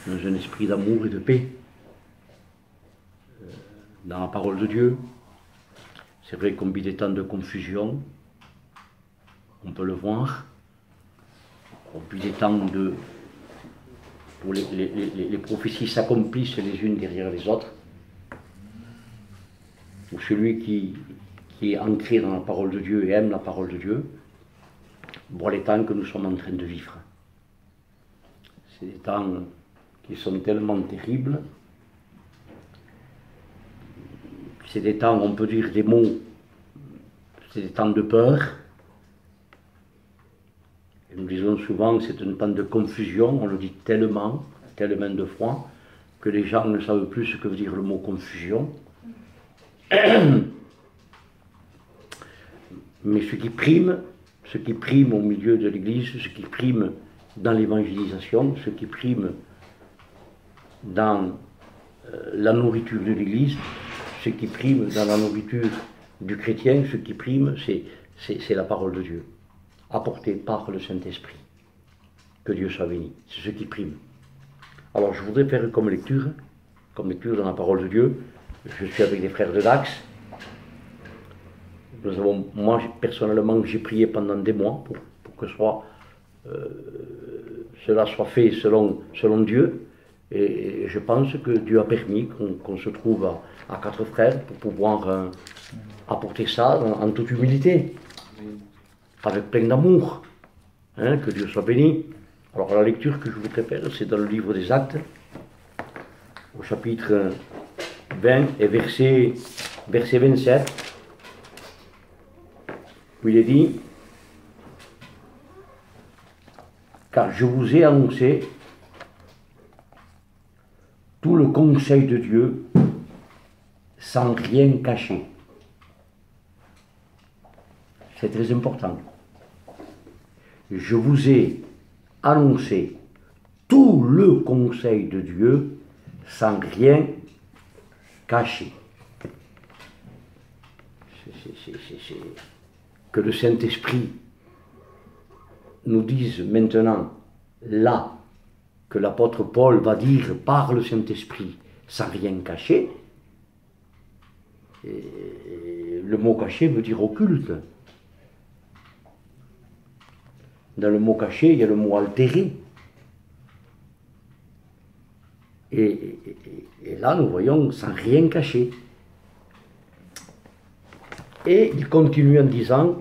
dans un esprit d'amour et de paix, dans la parole de Dieu. C'est vrai qu'au milieu des temps de confusion, on peut le voir, au milieu des temps où les prophéties s'accomplissent les unes derrière les autres, où celui qui est ancré dans la parole de Dieu et aime la parole de Dieu, voit les temps que nous sommes en train de vivre. C'est des temps qui sont tellement terribles. C'est des temps où on peut dire des mots, c'est des temps de peur. Et nous disons souvent que c'est un temps de confusion, on le dit tellement de fois, que les gens ne savent plus ce que veut dire le mot confusion. Mais ce qui prime au milieu de l'Église, ce qui prime dans l'évangélisation, ce qui prime dans la nourriture de l'Église, ce qui prime dans la nourriture du chrétien, ce qui prime, c'est la parole de Dieu, apportée par le Saint-Esprit. Que Dieu soit béni, c'est ce qui prime. Alors je voudrais faire comme lecture dans la parole de Dieu. Je suis avec les frères de Dax. Moi personnellement, j'ai prié pendant des mois pour que cela soit fait selon Dieu. Et je pense que Dieu a permis qu'on se trouve à quatre frères pour pouvoir apporter ça en toute humilité, avec plein d'amour. Que Dieu soit béni. Alors la lecture que je voudrais faire, c'est dans le livre des Actes, au chapitre 20 et verset 27, où il est dit: car je vous ai annoncé tout le conseil de Dieu sans rien cacher. C'est très important. Je vous ai annoncé tout le conseil de Dieu sans rien cacher. Que le Saint-Esprit nous dise maintenant, là, que l'apôtre Paul va dire par le Saint-Esprit sans rien cacher. Et le mot caché veut dire occulte. Dans le mot caché, il y a le mot altéré. Et là, nous voyons sans rien cacher. Et il continue en disant: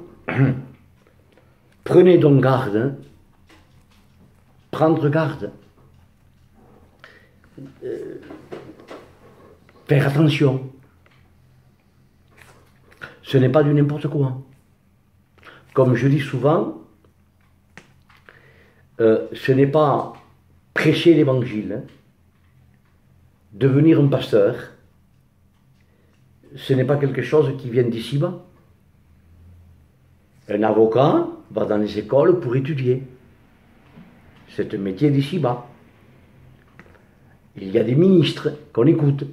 prenez donc garde, prendre garde, faire attention. Ce n'est pas du n'importe quoi. Comme je dis souvent, ce n'est pas prêcher l'évangile, devenir un pasteur, ce n'est pas quelque chose qui vient d'ici-bas. Un avocat va dans les écoles pour étudier. C'est un métier d'ici-bas. Il y a des ministres qu'on écoute.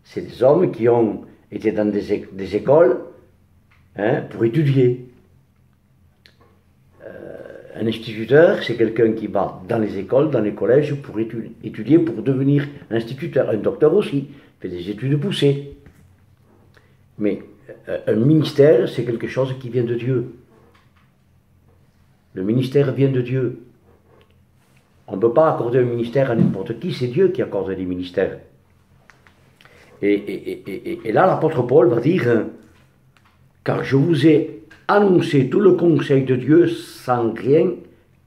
C'est des hommes qui ont été dans des écoles pour étudier. Un instituteur, c'est quelqu'un qui va dans les écoles, dans les collèges pour étudier, pour devenir instituteur. Un docteur aussi fait des études poussées. Mais un ministère, c'est quelque chose qui vient de Dieu. Le ministère vient de Dieu. On ne peut pas accorder un ministère à n'importe qui, c'est Dieu qui accorde les ministères. Et là, l'apôtre Paul va dire: car je vous ai annoncé tout le conseil de Dieu sans rien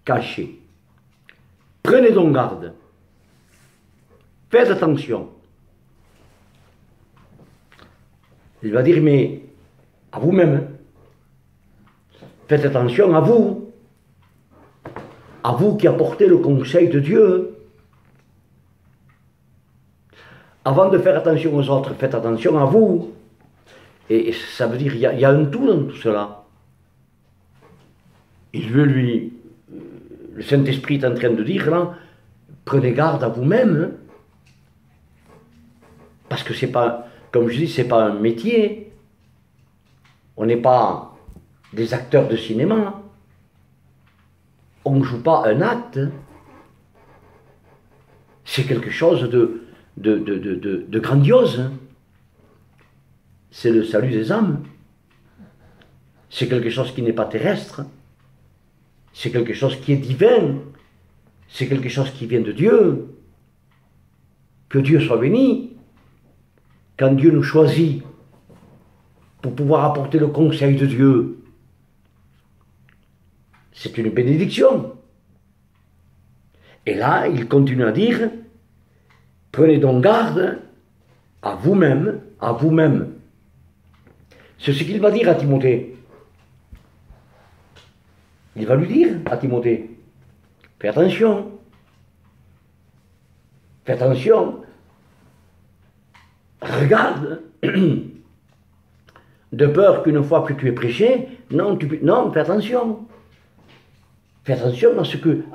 cacher. Prenez donc garde. Faites attention. Il va dire: mais à vous-même. Faites attention à vous. À vous qui apportez le conseil de Dieu. Avant de faire attention aux autres, faites attention à vous. Et ça veut dire, il y a un tout dans tout cela. Il veut le Saint-Esprit est en train de dire là, prenez garde à vous-même. Parce que c'est pas, comme je dis, c'est pas un métier. On n'est pas des acteurs de cinéma. On ne joue pas un acte. c'est quelque chose de grandiose. Hein. C'est le salut des âmes. C'est quelque chose qui n'est pas terrestre. C'est quelque chose qui est divin. C'est quelque chose qui vient de Dieu. Que Dieu soit béni. Quand Dieu nous choisit pour pouvoir apporter le conseil de Dieu, c'est une bénédiction. Et là, il continue à dire, prenez donc garde à vous-même, à vous-même. C'est ce qu'il va dire à Timothée. Il va lui dire à Timothée, fais attention, regarde, de peur qu'une fois que tu es prêché, non, fais attention. Fais attention à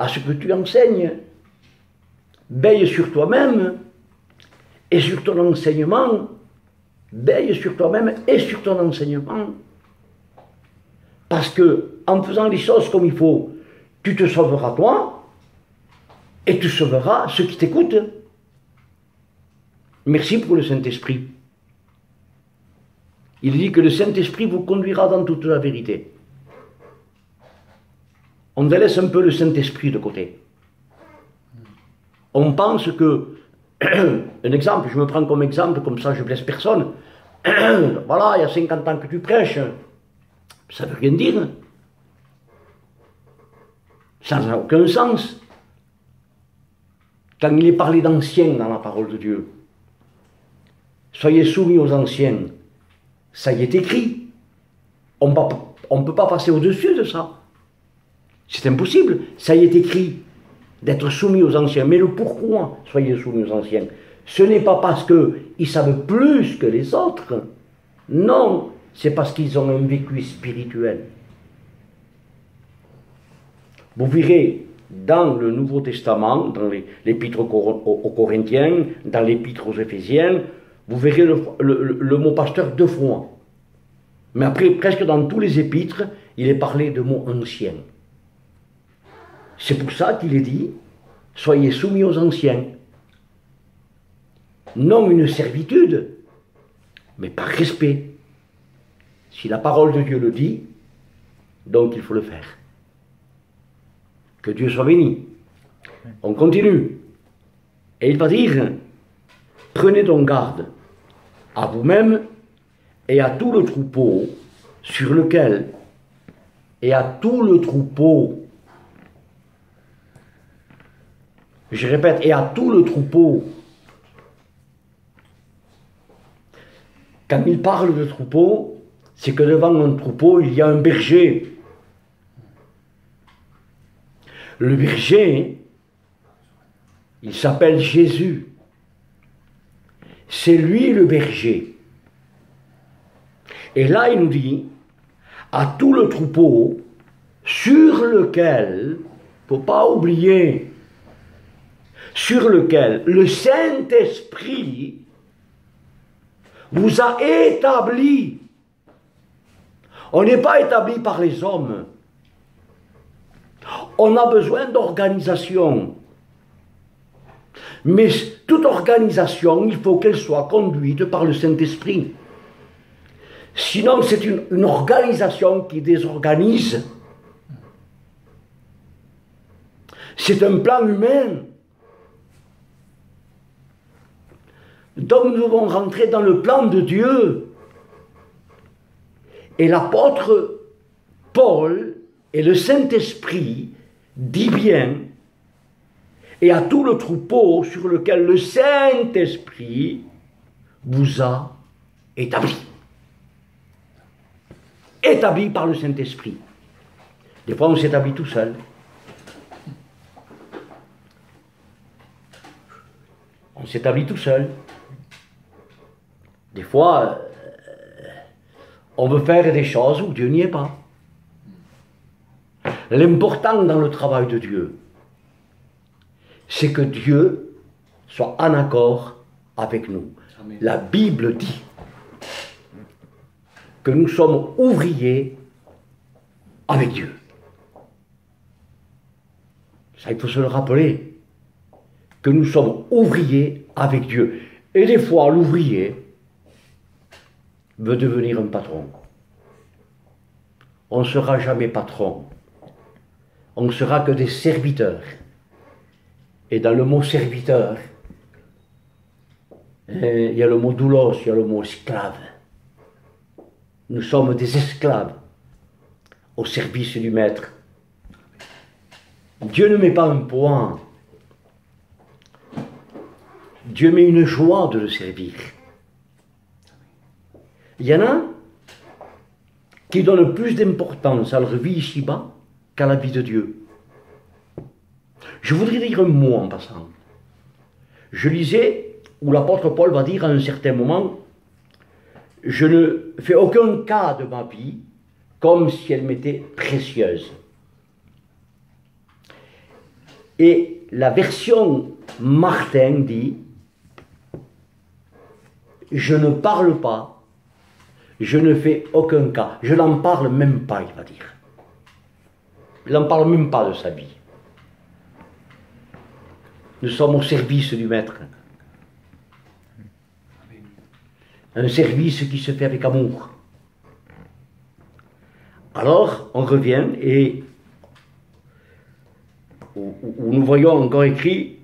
ce que tu enseignes. Veille sur toi-même et sur ton enseignement. Veille sur toi-même et sur ton enseignement. Parce que, en faisant les choses comme il faut, tu te sauveras toi et tu sauveras ceux qui t'écoutent. Merci pour le Saint-Esprit. Il dit que le Saint-Esprit vous conduira dans toute la vérité. On délaisse un peu le Saint-Esprit de côté. On pense que, un exemple, je me prends comme exemple, comme ça je blesse personne. Voilà, il y a 50 ans que tu prêches. Ça ne veut rien dire. Ça n'a aucun sens. Quand il est parlé d'anciens dans la parole de Dieu, soyez soumis aux anciens, ça y est écrit. On ne peut pas passer au-dessus de ça. C'est impossible. Ça y est écrit d'être soumis aux anciens. Mais le pourquoi soyez soumis aux anciens? Ce n'est pas parce qu'ils savent plus que les autres. Non, c'est parce qu'ils ont un vécu spirituel. Vous verrez dans le Nouveau Testament, dans l'épître aux Corinthiens, dans l'épître aux Éphésiens, vous verrez le mot pasteur 2 fois. Mais après, presque dans tous les épîtres, il est parlé de mots anciens. C'est pour ça qu'il est dit, soyez soumis aux anciens. Non une servitude, mais par respect. Si la parole de Dieu le dit, donc il faut le faire. Que Dieu soit béni. On continue. Et il va dire, prenez donc garde à vous-même et à tout le troupeau sur lequel, et à tout le troupeau, je répète, et à tout le troupeau. Quand il parle de troupeau, c'est que devant un troupeau, il y a un berger. Le berger, il s'appelle Jésus. C'est lui le berger. Et là, il nous dit, à tout le troupeau sur lequel, il ne faut pas oublier, sur lequel le Saint-Esprit vous a établi. On n'est pas établi par les hommes. On a besoin d'organisation. Mais toute organisation, il faut qu'elle soit conduite par le Saint-Esprit. Sinon, c'est une organisation qui désorganise. C'est un plan humain. Donc nous devons rentrer dans le plan de Dieu. Et l'apôtre Paul et le Saint-Esprit dit bien, et à tout le troupeau sur lequel le Saint-Esprit vous a établi. Établi par le Saint-Esprit. Des fois on s'établit tout seul. On s'établit tout seul. Des fois, on veut faire des choses où Dieu n'y est pas. L'important dans le travail de Dieu, c'est que Dieu soit en accord avec nous. Amen. La Bible dit que nous sommes ouvriers avec Dieu. Ça, il faut se le rappeler. que nous sommes ouvriers avec Dieu. Et des fois, l'ouvrier veut devenir un patron. On ne sera jamais patron. On ne sera que des serviteurs. Et dans le mot serviteur, il y a le mot doulos, il y a le mot esclave. Nous sommes des esclaves au service du maître. Dieu ne met pas un poids. Dieu met une joie de le servir. Il y en a qui donnent plus d'importance à leur vie ici-bas qu'à la vie de Dieu. Je voudrais dire un mot en passant. Je lisais où l'apôtre Paul va dire à un certain moment, je ne fais aucun cas de ma vie comme si elle m'était précieuse. Et la version Martin dit, je ne parle pas, je ne fais aucun cas, je n'en parle même pas, il va dire. Il n'en parle même pas de sa vie. Nous sommes au service du Maître. Un service qui se fait avec amour. Alors, on revient et où nous voyons encore écrit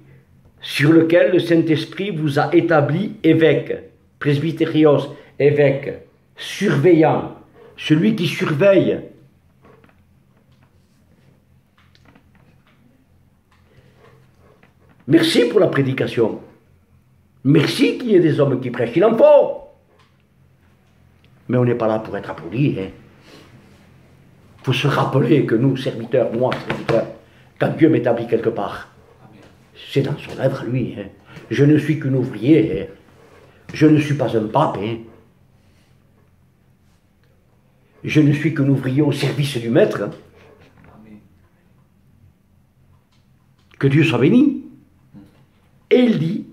sur lequel le Saint-Esprit vous a établi évêque, presbytérios, évêque, surveillant, celui qui surveille. Merci pour la prédication. Merci qu'il y ait des hommes qui prêchent, il en faut. Mais on n'est pas là pour être applaudis. Il faut se rappeler que nous, serviteurs, moi, serviteurs, quand Dieu m'établit quelque part, c'est dans son œuvre, lui. Je ne suis qu'un ouvrier. Je ne suis pas un pape. Je ne suis qu'un ouvrier au service du Maître. Que Dieu soit béni. Et il dit,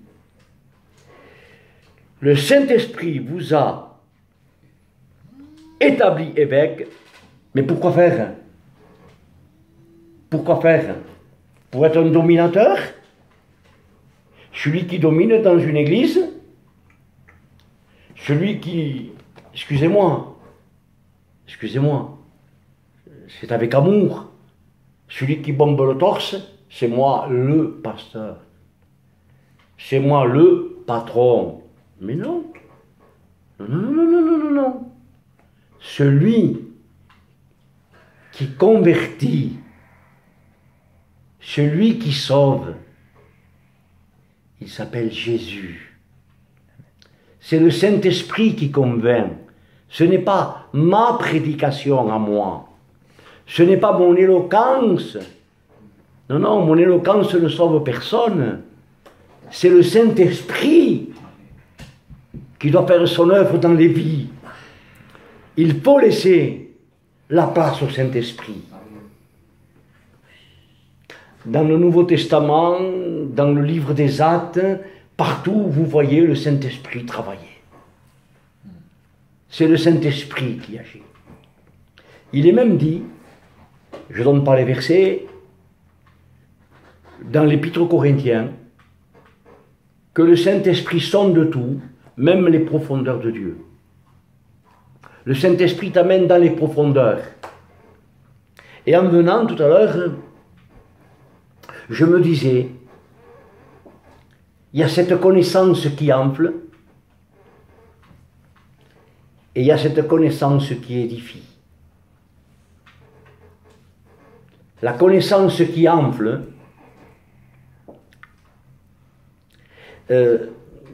le Saint-Esprit vous a établi évêque, mais pourquoi faire? Pourquoi faire? Pour être un dominateur? Celui qui domine dans une église? Celui qui... Excusez-moi, c'est avec amour. Celui qui bombe le torse, c'est moi le pasteur. C'est moi le patron. Mais non. Non. Celui qui convertit, celui qui sauve, il s'appelle Jésus. C'est le Saint-Esprit qui convainc. Ce n'est pas ma prédication à moi. Ce n'est pas mon éloquence. Non, mon éloquence ne sauve personne. C'est le Saint-Esprit qui doit faire son œuvre dans les vies. Il faut laisser la place au Saint-Esprit. Dans le Nouveau Testament, dans le livre des Actes, partout vous voyez le Saint-Esprit travailler. C'est le Saint-Esprit qui agit. Il est même dit, je ne donne pas les versets, dans l'Épître aux Corinthiens, que le Saint-Esprit sonde tout, même les profondeurs de Dieu. Le Saint-Esprit t'amène dans les profondeurs. Et en venant tout à l'heure, je me disais, il y a cette connaissance qui enfle, et il y a cette connaissance qui édifie. La connaissance qui enfle,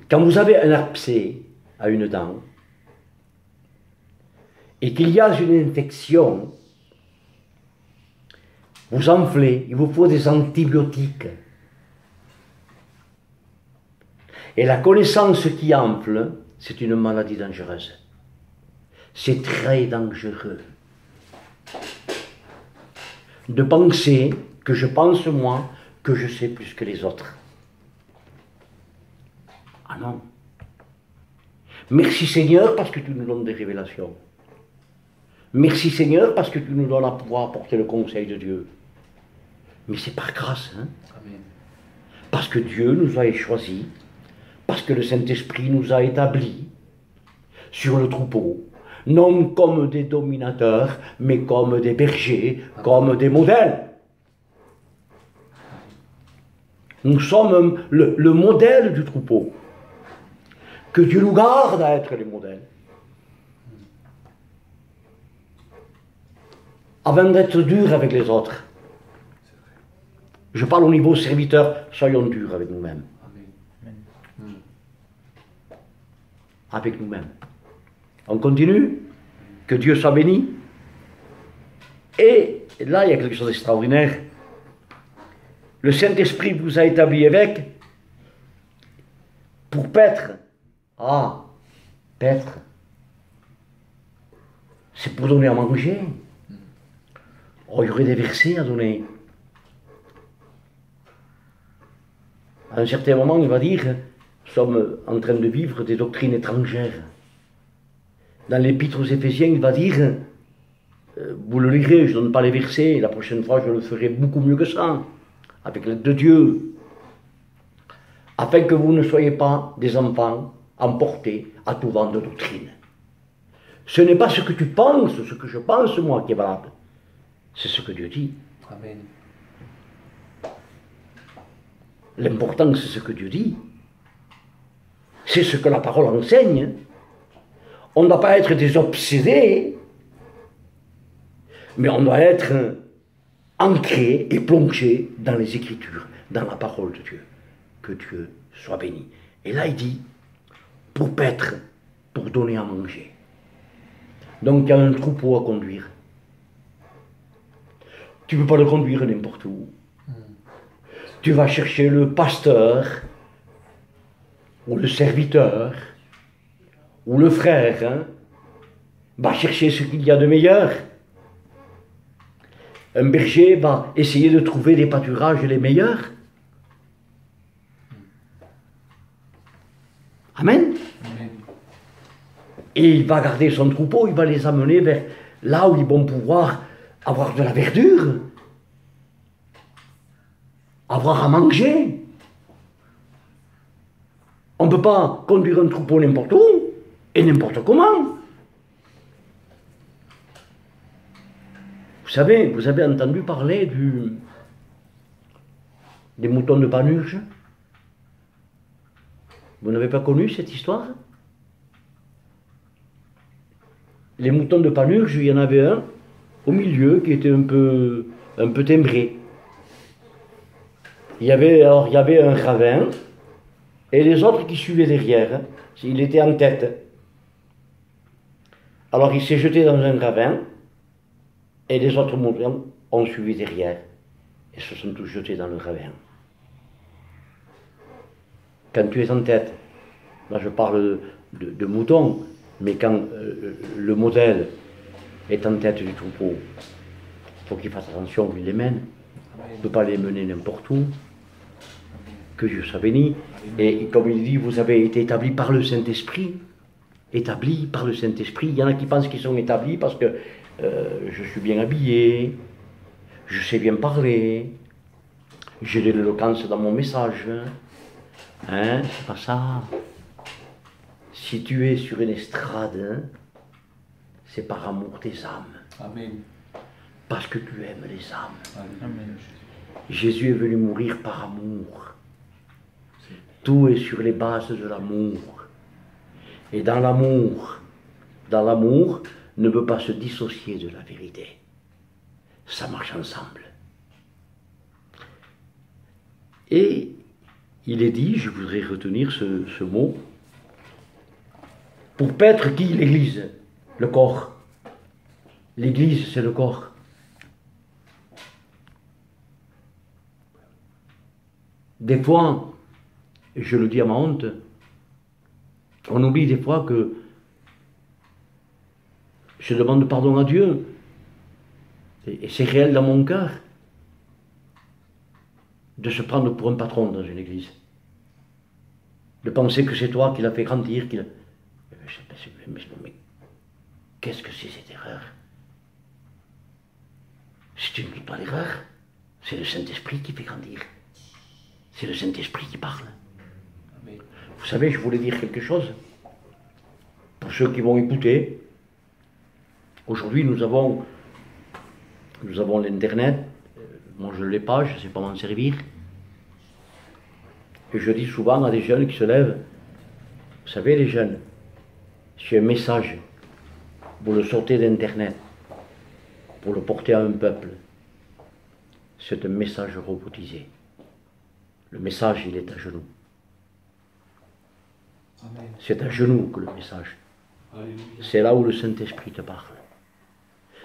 quand vous avez un abcès à une dent, et qu'il y a une infection, vous enflez, il vous faut des antibiotiques. Et la connaissance qui enfle, c'est une maladie dangereuse. C'est très dangereux de penser que je pense moi, que je sais plus que les autres. Ah non. Merci Seigneur parce que tu nous donnes des révélations. Merci Seigneur parce que tu nous donnes à pouvoir apporter le conseil de Dieu. Mais c'est par grâce. Amen. Parce que Dieu nous a choisis, parce que le Saint-Esprit nous a établis sur le troupeau, non comme des dominateurs, mais comme des bergers, comme des modèles. Nous sommes le modèle du troupeau. Que Dieu nous garde à être les modèles. Avant d'être durs avec les autres. Je parle au niveau serviteur, soyons durs avec nous-mêmes. Avec nous-mêmes. On continue. Que Dieu soit béni. Et là, il y a quelque chose d'extraordinaire. Le Saint-Esprit vous a établi évêque pour paître. Ah, paître. C'est pour donner à manger. Oh, il y aurait des versets à donner. À un certain moment, il va dire, nous sommes en train de vivre des doctrines étrangères. Dans l'épître aux Éphésiens, il va dire, vous le lirez, je ne donne pas les versets, la prochaine fois je le ferai beaucoup mieux que ça, avec l'aide de Dieu, afin que vous ne soyez pas des enfants emportés à tout vent de doctrine. Ce n'est pas ce que tu penses, ce que je pense moi qui est valable, c'est ce que Dieu dit. Amen. L'important, c'est ce que Dieu dit. C'est ce que la parole enseigne. On ne doit pas être des obsédés, mais on doit être ancré et plongé dans les Écritures, dans la parole de Dieu. Que Dieu soit béni. Et là, il dit, pour paître, pour donner à manger. Donc, il y a un troupeau à conduire. Tu ne peux pas le conduire n'importe où. Tu vas chercher le pasteur, ou le serviteur, ou le frère, hein, va chercher ce qu'il y a de meilleur. Un berger va essayer de trouver les pâturages les meilleurs. Amen. Amen. Et il va garder son troupeau, il va les amener vers là où ils vont pouvoir avoir de la verdure, avoir à manger. On ne peut pas conduire un troupeau n'importe où et n'importe comment. Vous savez, vous avez entendu parler des moutons de Panurge? Vous n'avez pas connu cette histoire? Les moutons de Panurge, il y en avait un au milieu qui était un peu timbré. Il y avait un ravin et les autres qui suivaient derrière. Il était en tête. Alors il s'est jeté dans un ravin et les autres moutons ont suivi derrière et se sont tous jetés dans le ravin. Quand tu es en tête, là je parle de moutons, mais quand le modèle est en tête du troupeau, il faut qu'il fasse attention qu'il les mène. Il ne peut pas les mener n'importe où. Que Dieu soit béni. Et comme il dit, vous avez été établis par le Saint-Esprit. Établis par le Saint-Esprit. Il y en a qui pensent qu'ils sont établis parce que je suis bien habillé, je sais bien parler, j'ai de l'éloquence dans mon message. Hein, c'est pas ça. Si tu es sur une estrade, c'est par amour des âmes. Amen. Parce que tu aimes les âmes. Amen. Jésus est venu mourir par amour. Tout est sur les bases de l'amour. Et dans l'amour ne peut pas se dissocier de la vérité. Ça marche ensemble. Et il est dit, je voudrais retenir ce mot, pour paître qui? L'Église, le corps. L'Église, c'est le corps. Des fois, je le dis à ma honte, on oublie des fois que je demande pardon à Dieu. Et c'est réel dans mon cœur de se prendre pour un patron dans une église. De penser que c'est toi qui l'as fait grandir, mais qu'est-ce que c'est cette erreur? Si tu ne dis pas l'erreur, c'est le Saint-Esprit qui fait grandir. C'est le Saint-Esprit qui parle. Vous savez, je voulais dire quelque chose. Pour ceux qui vont écouter, aujourd'hui nous avons l'Internet. Moi je ne l'ai pas, je ne sais pas m'en servir. Et je dis souvent à des jeunes qui se lèvent, vous savez les jeunes, si un message, vous le sortez d'Internet, pour le porter à un peuple, c'est un message robotisé. Le message, il est à genoux. C'est à genoux que le message. C'est là où le Saint-Esprit te parle.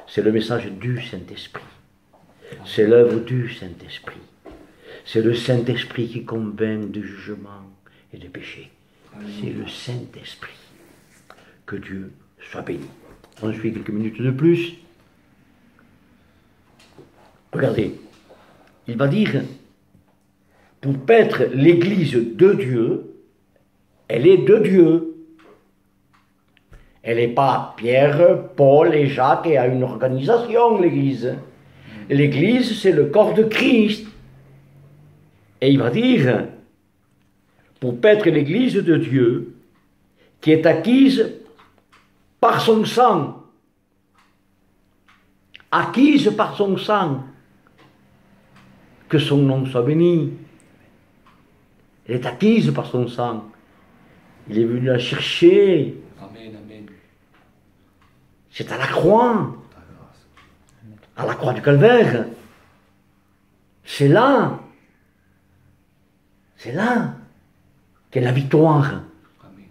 C'est le message du Saint-Esprit. C'est l'œuvre du Saint-Esprit. C'est le Saint-Esprit qui convainc du jugement et du péché. C'est le Saint-Esprit. Que Dieu soit béni. On suit quelques minutes de plus. Regardez, il va dire, pour paître l'Église de Dieu, elle est de Dieu. Elle n'est pas Pierre, Paul et Jacques et à une organisation, l'Église. L'Église, c'est le corps de Christ. Et il va dire, pour paître l'Église de Dieu, qui est acquise par son sang. Acquise par son sang. Que son nom soit béni. Elle est acquise par son sang. Il est venu la chercher. Amen, amen. C'est à la croix. À la croix du Calvaire. C'est là. C'est là qu'est la victoire. Amen.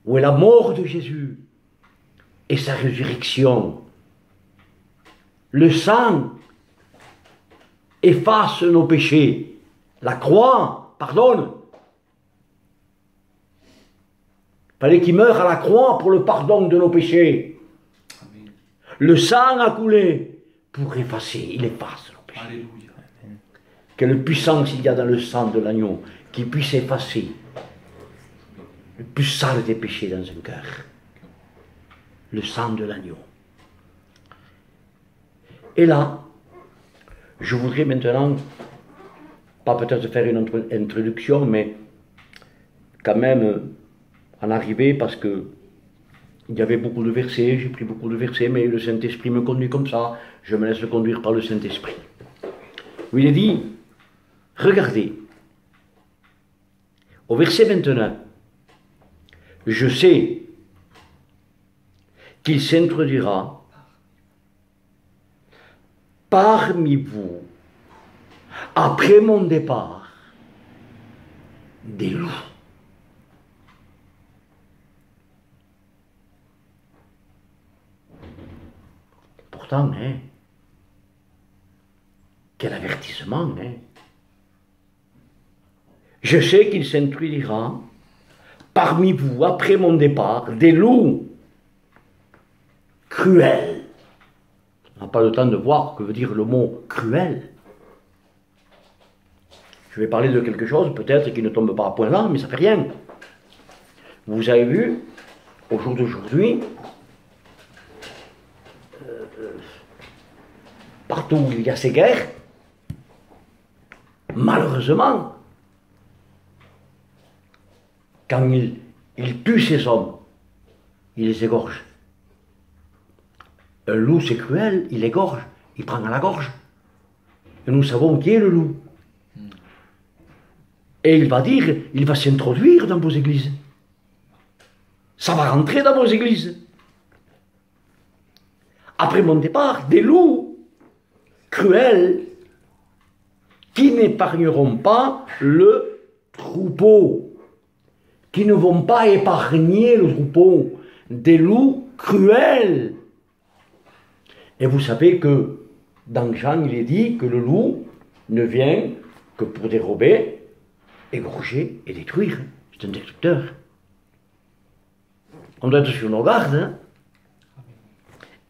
Où est la mort de Jésus et sa résurrection. Le sang efface nos péchés. La croix pardonne. Il fallait qu'il meure à la croix pour le pardon de nos péchés. Amen. Le sang a coulé pour effacer. Il efface nos péchés. Alléluia. Quelle puissance il y a dans le sang de l'agneau qui puisse effacer le plus sale des péchés dans un cœur. Le sang de l'agneau. Et là, je voudrais maintenant, pas peut-être faire une introduction, mais quand même en arriver, parce que il y avait beaucoup de versets, j'ai pris beaucoup de versets, mais le Saint-Esprit me conduit comme ça, je me laisse conduire par le Saint-Esprit. Où il est dit, regardez, au verset 29, je sais qu'il s'introduira parmi vous, après mon départ, des loups. Pourtant, hein, quel avertissement, hein. Je sais qu'il s'introduira parmi vous, après mon départ, des loups cruels. On n'a pas le temps de voir ce que veut dire le mot cruel. Je vais parler de quelque chose, peut-être, qui ne tombe pas à point là, mais ça ne fait rien. Vous avez vu, au jour d'aujourd'hui, partout où il y a ces guerres, malheureusement, quand il tue ces hommes, il les égorge. Un loup, c'est cruel, il égorge, il prend à la gorge. Et nous savons qui est le loup. Et il va dire, il va s'introduire dans vos églises. Ça va rentrer dans vos églises. Après mon départ, des loups cruels qui n'épargneront pas le troupeau, qui ne vont pas épargner le troupeau, des loups cruels. Et vous savez que dans Jean, il est dit que le loup ne vient que pour dérober, égorger et détruire. C'est un destructeur. On doit être sur nos gardes. Hein.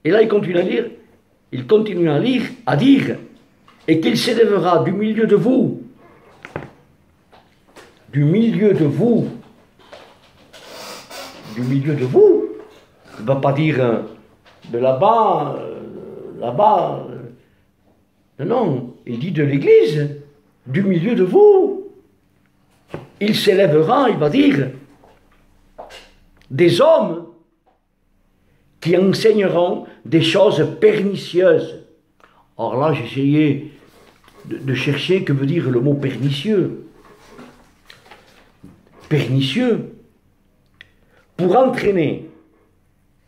Et là, il continue à dire, et qu'il s'élèvera du milieu de vous, il ne va pas dire de là-bas, non, il dit de l'Église, du milieu de vous. il s'élèvera, il va dire, des hommes qui enseigneront des choses pernicieuses. Or là, j'ai essayé de chercher que veut dire le mot pernicieux. Pernicieux, pour entraîner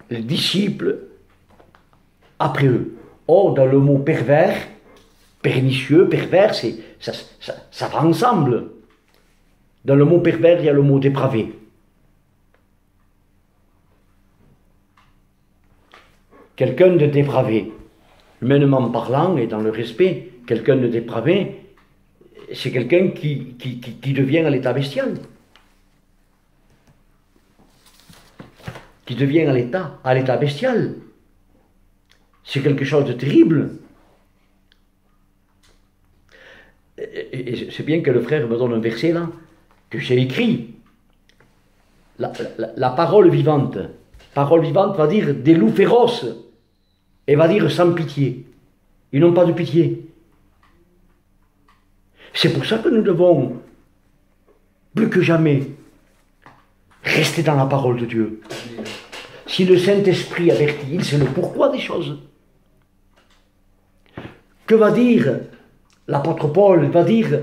les disciples après eux. Or, dans le mot pervers, pernicieux, pervers, ça va ensemble. Dans le mot pervers, il y a le mot dépravé. Quelqu'un de dépravé, humainement parlant et dans le respect, quelqu'un de dépravé, c'est quelqu'un qui devient à l'état bestial. Qui devient à l'état bestial. C'est quelque chose de terrible. Et c'est bien que le frère me donne un verset là, que j'ai écrit. La parole vivante. Parole vivante va dire des loups féroces. Et va dire sans pitié. Ils n'ont pas de pitié. C'est pour ça que nous devons, plus que jamais, rester dans la parole de Dieu. Si le Saint-Esprit avertit, il sait le pourquoi des choses. Que va dire l'apôtre Paul? Va dire,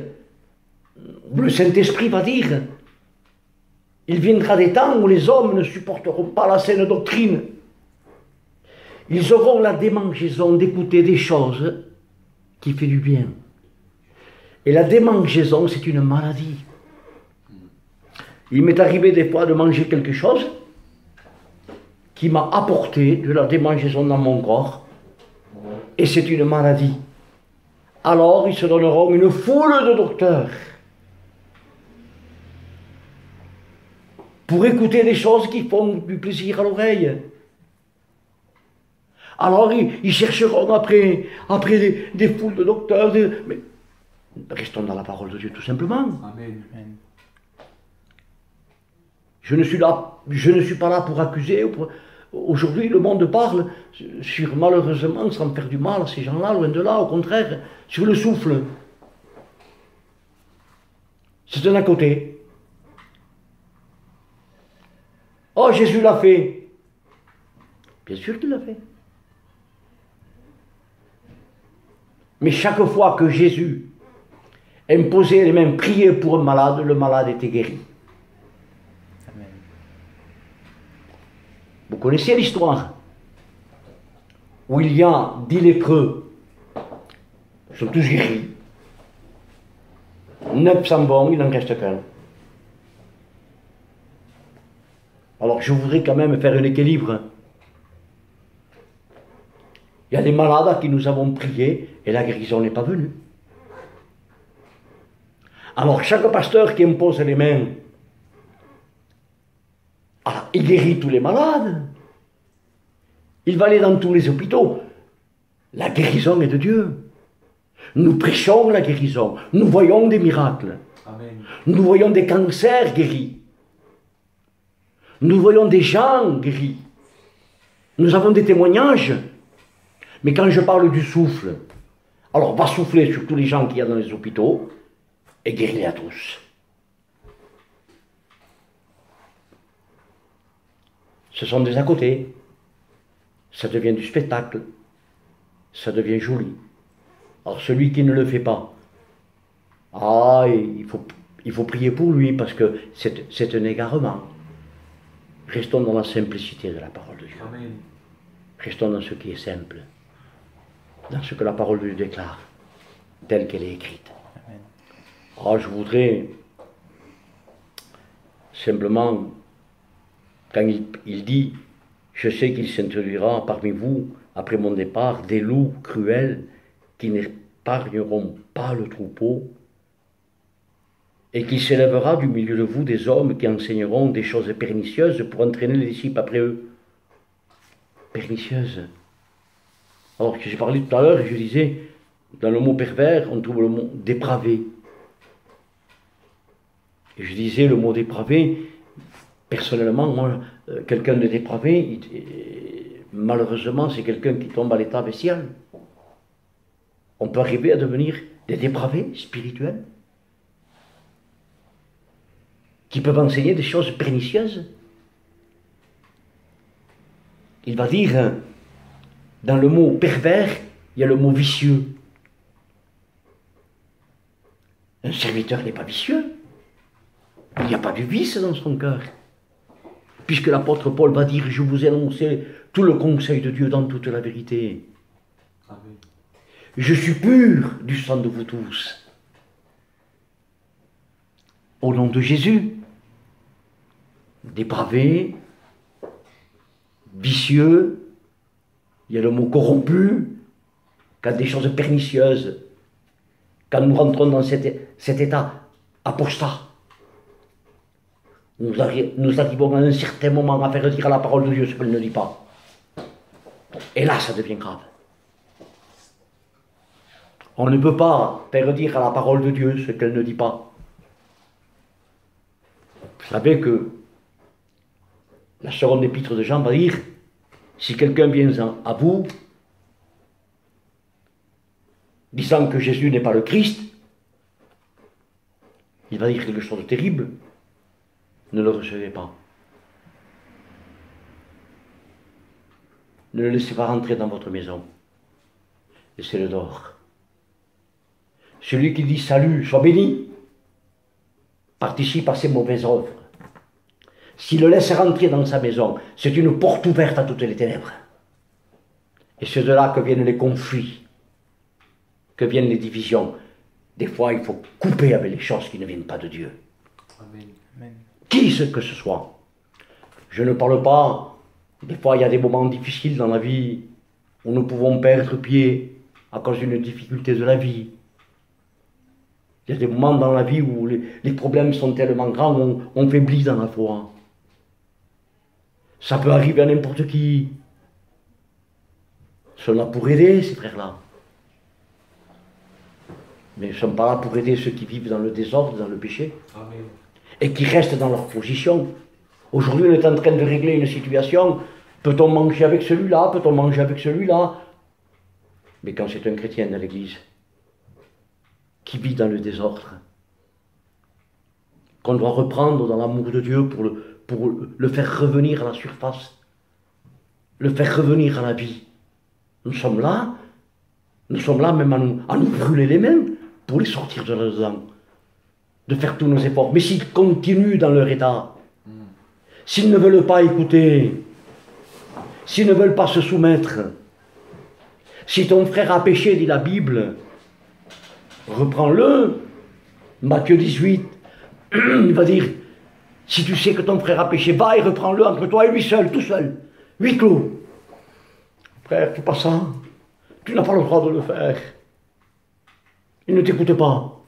le Saint-Esprit va dire, il viendra des temps où les hommes ne supporteront pas la saine doctrine. Ils auront la démangeaison d'écouter des choses qui font du bien. Et la démangeaison, c'est une maladie. Il m'est arrivé des fois de manger quelque chose qui m'a apporté de la démangeaison dans mon corps. Et c'est une maladie. Alors, ils se donneront une foule de docteurs pour écouter des choses qui font du plaisir à l'oreille. Alors, ils chercheront après des foules de docteurs. Mais restons dans la parole de Dieu, tout simplement. Amen. Je ne suis pas là pour accuser. Aujourd'hui, le monde parle sur, malheureusement, sans faire du mal à ces gens-là, loin de là, au contraire, sur le souffle. C'est un à côté. Oh, Jésus l'a fait. Bien sûr qu'il l'a fait. Mais chaque fois que Jésus imposait les mains, priait pour un malade, le malade était guéri. Amen. Vous connaissez l'histoire où il y a 10 lépreux, ils sont tous guéris. 9 s'en vont, il n'en reste qu'un. Alors je voudrais quand même faire un équilibre. Il y a des malades à qui nous avons prié et la guérison n'est pas venue. Alors chaque pasteur qui impose les mains, il guérit tous les malades. Il va aller dans tous les hôpitaux. La guérison est de Dieu. Nous prêchons la guérison. Nous voyons des miracles. Amen. Nous voyons des cancers guéris. Nous voyons des gens guéris. Nous avons des témoignages. Mais quand je parle du souffle, alors va souffler sur tous les gens qu'il y a dans les hôpitaux et guéris-les à tous. Ce sont des à côté. Ça devient du spectacle. Ça devient joli. Alors celui qui ne le fait pas, il faut prier pour lui parce que c'est un égarement. Restons dans la simplicité de la parole de Dieu. Amen. Restons dans ce qui est simple, dans ce que la parole de Dieu déclare, telle qu'elle est écrite. Amen. Alors je voudrais simplement, quand il dit « Je sais qu'il s'introduira parmi vous, après mon départ, des loups cruels qui n'épargneront pas le troupeau, et qu'il s'élèvera du milieu de vous des hommes qui enseigneront des choses pernicieuses pour entraîner les disciples après eux. » Pernicieuses. Alors que j'ai parlé tout à l'heure, je disais, dans le mot pervers, on trouve le mot dépravé. Et je disais le mot dépravé, personnellement, moi, quelqu'un de dépravé, malheureusement, c'est quelqu'un qui tombe à l'état bestial. On peut arriver à devenir des dépravés spirituels. qui peuvent enseigner des choses pernicieuses. Il va dire, dans le mot pervers, il y a le mot vicieux. Un serviteur n'est pas vicieux. Il n'y a pas de vice dans son cœur. Puisque l'apôtre Paul va dire, je vous ai annoncé tout le conseil de Dieu dans toute la vérité. Amen. Je suis pur du sang de vous tous. Au nom de Jésus, dépravé, vicieux, il y a le mot corrompu, quand des choses pernicieuses, quand nous rentrons dans cet état apostat, nous arrivons à un certain moment à faire dire à la parole de Dieu ce qu'elle ne dit pas. Et là, ça devient grave. On ne peut pas faire dire à la parole de Dieu ce qu'elle ne dit pas. Vous savez que la seconde épître de Jean va dire, si quelqu'un vient à vous, disant que Jésus n'est pas le Christ, il va dire quelque chose de terrible, ne le recevez pas. Ne le laissez pas rentrer dans votre maison. Laissez-le dehors. Celui qui dit salut, sois béni, participe à ses mauvaises œuvres. S'il le laisse rentrer dans sa maison, c'est une porte ouverte à toutes les ténèbres. Et c'est de là que viennent les conflits, que viennent les divisions. Des fois, il faut couper avec les choses qui ne viennent pas de Dieu. Amen. Amen. Qui ce que ce soit. Je ne parle pas, des fois il y a des moments difficiles dans la vie où nous pouvons perdre pied à cause d'une difficulté de la vie. Il y a des moments dans la vie où les problèmes sont tellement grands, on faiblit dans la foi. Ça peut arriver à n'importe qui. Nous sommes là pour aider ces frères-là. Mais nous ne sommes pas là pour aider ceux qui vivent dans le désordre, dans le péché. Amen. Et qui restent dans leur position. Aujourd'hui, on est en train de régler une situation. Peut-on manger avec celui-là? Peut-on manger avec celui-là? Mais quand c'est un chrétien dans l'église, qui vit dans le désordre, qu'on doit reprendre dans l'amour de Dieu pour le faire revenir à la surface, le faire revenir à la vie. Nous sommes là même à nous brûler les mains pour les sortir de là-dedans, de faire tous nos efforts. Mais s'ils continuent dans leur état, s'ils ne veulent pas écouter, s'ils ne veulent pas se soumettre, si ton frère a péché, dit la Bible, reprends-le. Matthieu 18, il va dire, si tu sais que ton frère a péché, va et reprends-le entre toi et lui seul, tout seul, huis clos. Frère, fais pas ça. Tu n'as pas le droit de le faire. Il ne t'écoute pas.